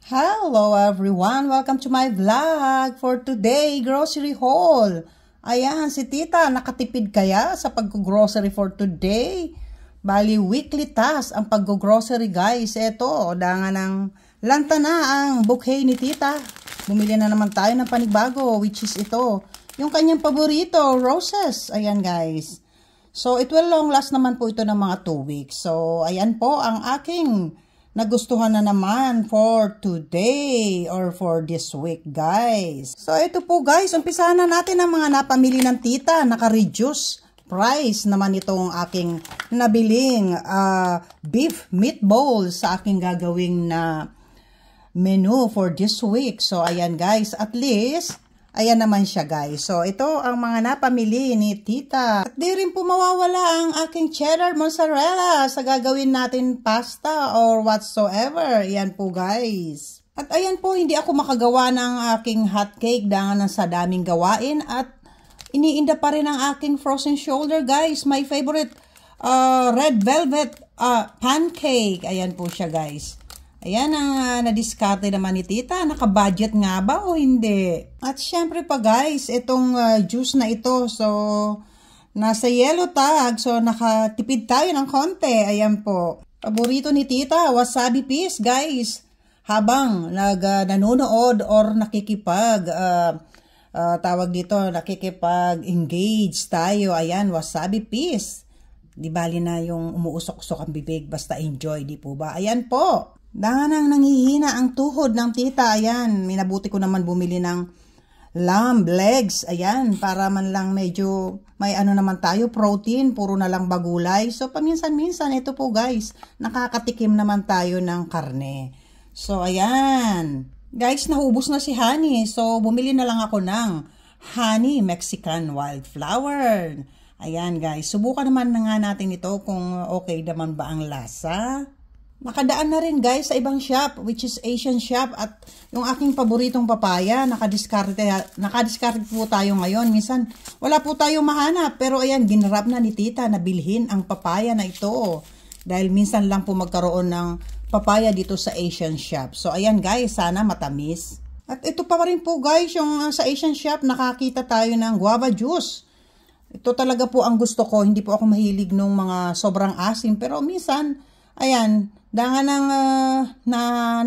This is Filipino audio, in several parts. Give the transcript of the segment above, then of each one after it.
Hello everyone! Welcome to my vlog for today, grocery haul. Ayan, si tita, nakatipid kaya sa pag-grocery for today? Bali, weekly task ang pag-grocery guys. Ito, dangan ng lanta na ang bouquet ni tita. Bumili na naman tayo ng panibago, which is ito. Yung kanyang paborito, roses. Ayan guys. So, it will long last naman po ito ng mga 2 weeks. So, ayan po ang aking nagustuhan na naman for today or for this week, guys. So, ito po, guys. Umpisahan na natin ang mga napamili ng tita. Naka-reduce price naman itong aking nabiling beef meatballs sa aking gagawing na menu for this week. So, ayan, guys. At least, ayan naman siya, guys. So, ito ang mga napamili ni tita. At di rin po mawawala ang aking cheddar mozzarella sa gagawin natin pasta or whatsoever. Ayan po, guys. At ayan po, hindi ako makagawa ng aking hot cake dahil sa daming gawain. At iniinda pa rin ang aking frozen shoulder, guys. My favorite red velvet pancake. Ayan po siya, guys. Ayan ang nadiskarte naman ni tita. Naka-budget nga ba o hindi? At syempre pa guys, itong juice na ito. So, nasa yellow tag. So, nakatipid tayo ng konti. Ayan po. Paborito ni tita, wasabi piece guys. Habang nanonood or nakikipag-engage tayo. Ayan, wasabi piece. Di bali na yung umuusok-usok ang bibig. Basta enjoy, di po ba? Ayan po. Dangang nanghihina ang tuhod ng tita. Ayan, minabuti ko naman bumili ng lamb legs. Ayan, para man lang medyo may ano naman tayo, protein, puro na lang bagulay. So, paminsan-minsan, ito po guys, nakakatikim naman tayo ng karne. So, ayan. Guys, naubos na si honey. So, bumili na lang ako ng honey Mexican wildflower. Ayan guys, subukan naman na nga natin ito kung okay naman ba ang lasa. Nakadaan na rin guys sa ibang shop, which is Asian shop, at yung aking paboritong papaya, nakadiskarte po tayo ngayon. Minsan, wala po tayong mahanap, pero ayan, ginrap na ni tita na bilhin ang papaya na ito. Dahil minsan lang po magkaroon ng papaya dito sa Asian shop. So ayan guys, sana matamis. At ito pa rin po guys, yung sa Asian shop, nakakita tayo ng guava juice. Ito talaga po ang gusto ko, hindi po ako mahilig nung mga sobrang asim, pero minsan, ayan, dangan ng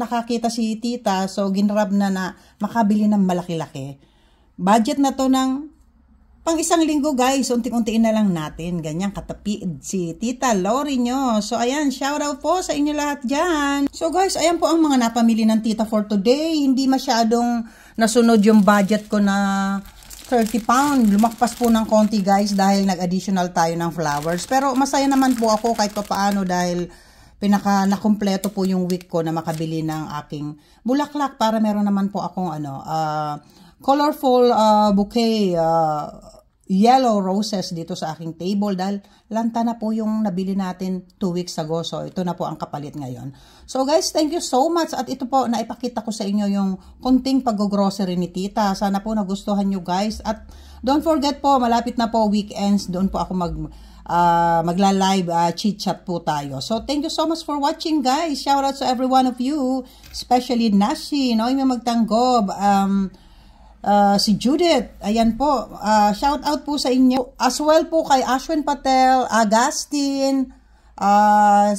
nakakita si tita, so ginrab na makabili ng malaki-laki. Budget na to ng pang 1 linggo guys, unti-untiin na lang natin. Ganyan katapid si tita Lori nyo. So ayan, shout out po sa inyo lahat dyan. So guys, ayan po ang mga napamili ng tita for today. Hindi masyadong nasunod yung budget ko na 30 pound. Lumakpas po ng konti guys dahil nag-additional tayo ng flowers. Pero masaya naman po ako kahit pa paano dahil nakumpleto po yung week ko na makabili ng aking bulaklak para meron naman po akong colorful bouquet yellow roses dito sa aking table dahil lanta na po yung nabili natin 2 weeks ago. So, ito na po ang kapalit ngayon. So, guys, thank you so much. At ito po, naipakita ko sa inyo yung konting pag-grocery ni tita. Sana po nagustuhan nyo, guys. At don't forget po, malapit na po weekends. Doon po ako magla-live chit-chat po tayo. So, thank you so much for watching, guys. Shout out to every one of you. Especially Nashi, no? Yung magtanggob. Si Judith, ayan po, shout out po sa inyo. As well po kay Ashwin Patel, Agustin,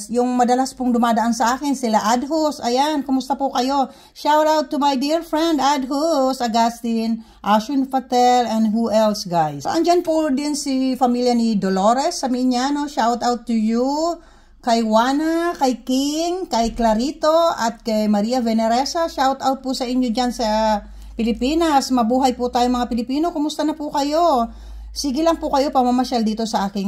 yung madalas pong dumadaan sa akin, sila Adhus, ayan, kumusta po kayo? Shout out to my dear friend Adhus, Agustin, Ashwin Patel, and who else guys? So, andyan po din si pamilya ni Dolores Saminiano, shout out to you. Kay Juana, kay King, kay Clarito, at kay Maria Veneresa, shout out po sa inyo dyan sa Pilipinas. Mabuhay po tayo mga Pilipino. Kumusta na po kayo? Sige lang po kayo pamamasyal dito sa aking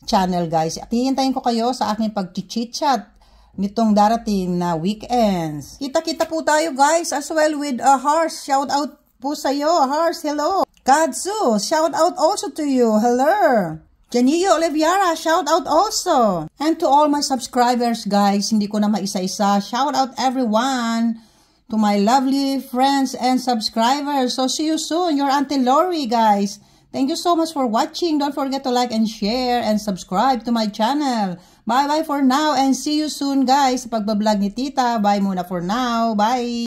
channel guys. At hihintayin ko kayo sa aking pag-chit-chat nitong darating na weekends. Kita-kita po tayo guys as well with Hars. Shout out po sa iyo. Hars, hello. Kadzu, shout out also to you. Hello. Janio Oliviera, shout out also. And to all my subscribers guys, hindi ko na maisa-isa. Shout out everyone. To my lovely friends and subscribers. So, see you soon. Your Auntie Lori, guys. Thank you so much for watching. Don't forget to like and share and subscribe to my channel. Bye-bye for now and see you soon guys sa pagbablog ni tita. Bye muna for now. Bye!